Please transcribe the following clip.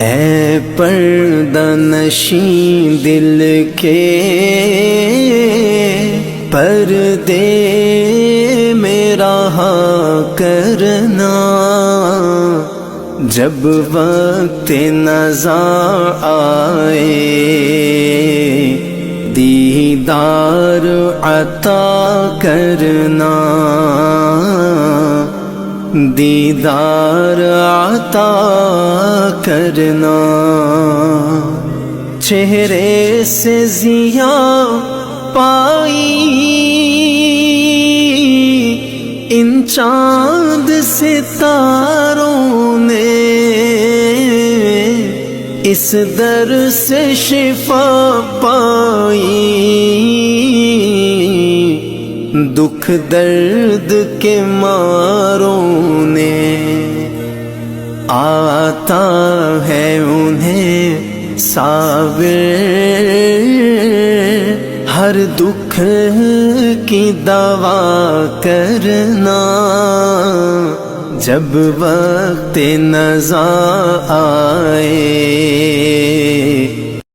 اے پردہ نشین دل کے پردے میں رہا کرنا، جب وقت نزاع آئے دیدار عطا کرنا، دیدار عطا کرنا۔ چہرے سے ضیاء پائی ان چاند ستاروں نے، اس در سے شفا پائی دکھ درد کے ماروں نے۔ آتا ہے انہیں صابر ہر دکھ کی دوا کرنا، جب وقت نزاع آئے